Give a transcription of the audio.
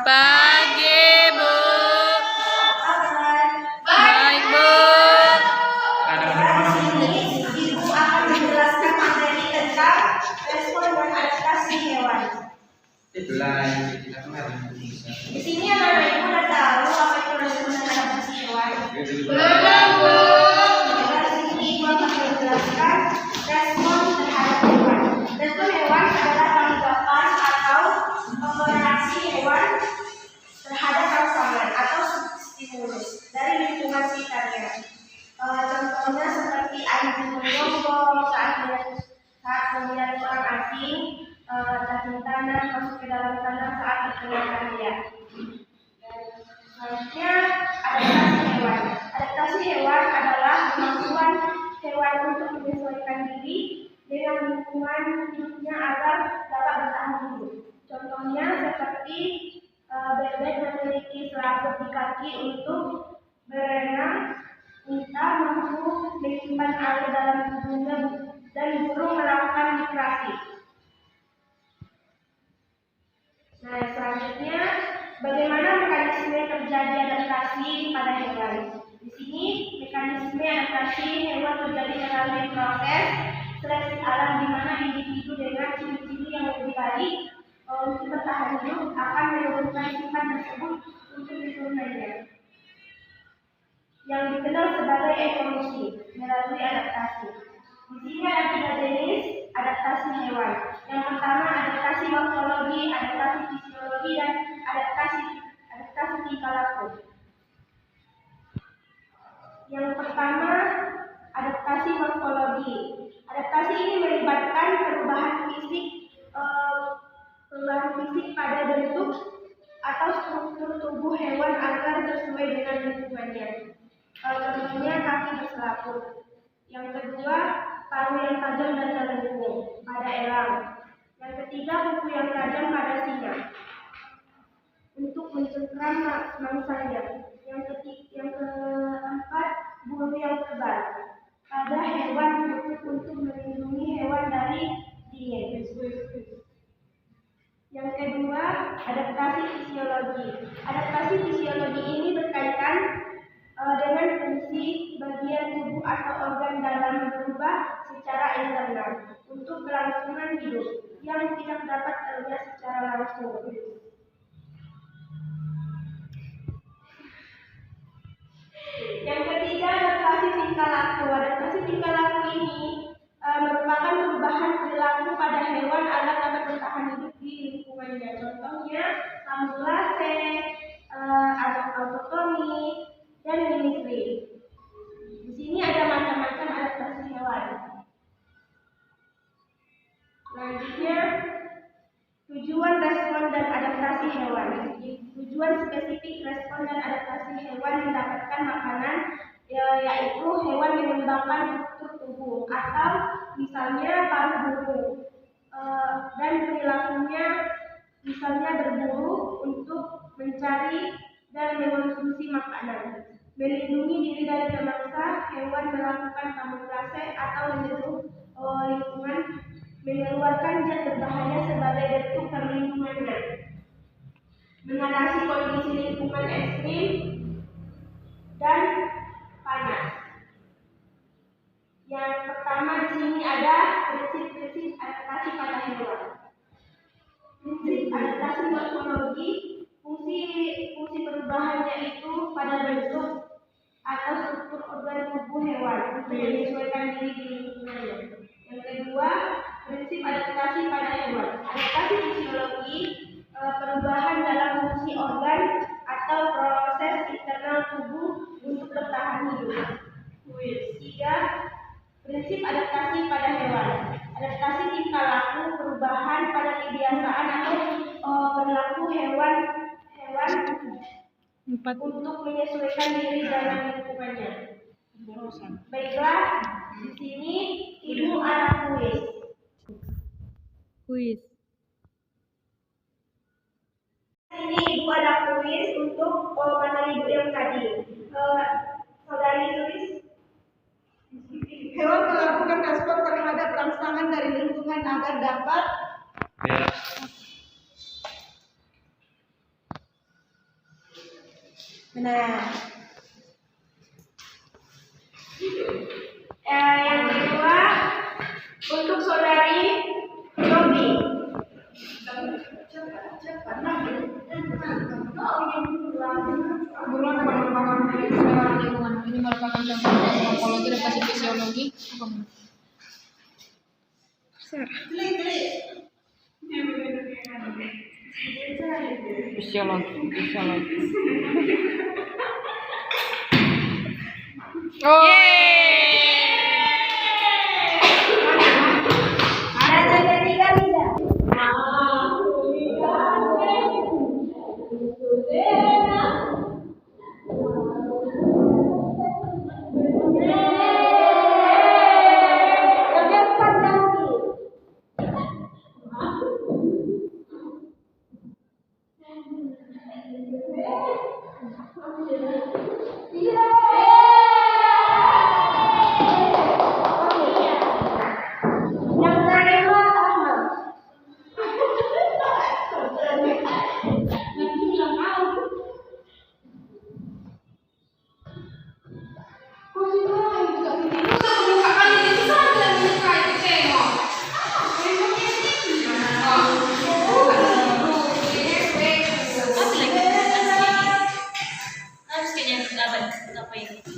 Pagi, Bu. Baik, Bu. Ibu akan menjelaskan materi tentang respon dan adaptasi hewan. Di sini anak-anak ibu udah tahu apa itu respon dan adaptasi hewan. Belum, Bu. Di sini ibu akan menjelaskan respon terhadap hewan. Respon hewan adalah tanggapan atau reaksi hewan terhadap rangsangan atau stimulus dari lingkungan sekitarnya. Contohnya seperti anjing menggonggong saat melihat orang asing, cacing tanah masuk ke dalam tanah saat dikenalkan dia. Selanjutnya adaptasi hewan. Adaptasi hewan adalah kemampuan hewan untuk menyesuaikan diri dengan lingkungan hidupnya agar dapat bertahan hidup. Contohnya seperti bebek memiliki selaput di kaki untuk berenang, unta mampu menyimpan air dalam tubuhnya, dan burung melakukan migrasi. Nah, selanjutnya bagaimana mekanisme terjadi adaptasi pada hewan? Di sini mekanisme adaptasi hewan terjadi melalui proses seleksi alam di mana individu dengan ciri-ciri yang lebih baik untuk bertahan hidup akan menurunkan sifat tersebut untuk keturunannya, yang dikenal sebagai evolusi melalui adaptasi. Di sini ada 3 jenis adaptasi hewan. Yang pertama adaptasi morfologi, adaptasi fisiologi, dan adaptasi tingkah laku. Yang pertama adaptasi morfologi. Adaptasi ini melibatkan perubahan fisik pada bentuk atau struktur tubuh hewan agar sesuai dengan lingkungannya. Contohnya kaki berselaput. Yang kedua, paruh yang tajam dan melengkung pada elang. Yang ketiga, kuku yang tajam pada singa untuk mencengkram mangsanya. Yang keempat, bulu yang tebal pada hewan untuk melindungi hewan dari dingin. Yang kedua, adaptasi fisiologi. Adaptasi fisiologi ini berkaitan dengan fungsi bagian tubuh atau organ dalam berubah secara internal untuk kelangsungan hidup yang tidak dapat terlihat secara langsung. Yang ketiga, adaptasi tingkah laku. Adaptasi tingkah laku ini merupakan perubahan perilaku pada hewan agar dapat bertahan hidup di lingkungannya. Contohnya kamuflase, autotomi, dan mimikri. Di sini ada macam-macam adaptasi hewan. Selanjutnya, tujuan respon dan adaptasi hewan. Tujuan spesifik respon dan adaptasi hewan mendapatkan makanan, yaitu hewan mengembangkan struktur tubuh atau misalnya paruh burung, dan perilakunya misalnya berburu untuk mencari dan mengonsumsi makanan, melindungi diri dari pemangsa, hewan melakukan kamuflase atau menyeluruh lingkungan, mengeluarkan zat berbahaya sebagai bentuk perlindungannya, mengatasi kondisi lingkungan ekstrim dan panas. Yang pertama di sini ada prinsip-prinsip adaptasi pada hewan. Prinsip adaptasi morfologi, fungsi perubahannya itu pada bentuk atau struktur organ tubuh hewan untuk menyesuaikan diri di lingkungannya. Yang kedua, prinsip adaptasi pada hewan. Adaptasi fisiologi, perubahan dalam fungsi organ atau proses internal tubuh untuk bertahan hidup. Tiga, prinsip adaptasi pada hewan. Adaptasi tingkah laku, perubahan pada kebiasaan atau perilaku hewan untuk menyesuaikan diri dalam lingkungannya. Baiklah, di sini ibu ada kuis. Ini ibu ada kuis untuk materi ibu yang tadi. Saudari tulis. Hewan melakukan respon terhadap rangsangan dari lingkungan agar dapat Nah, yang kedua untuk saudari Robi. Buruan pengembangan keseluruhan lingkungan ini merupakan contoh morfologi dan fisiologi. Fisiologi. Oh. Ada yang ketiga tidak? Harus kayaknya apa ini?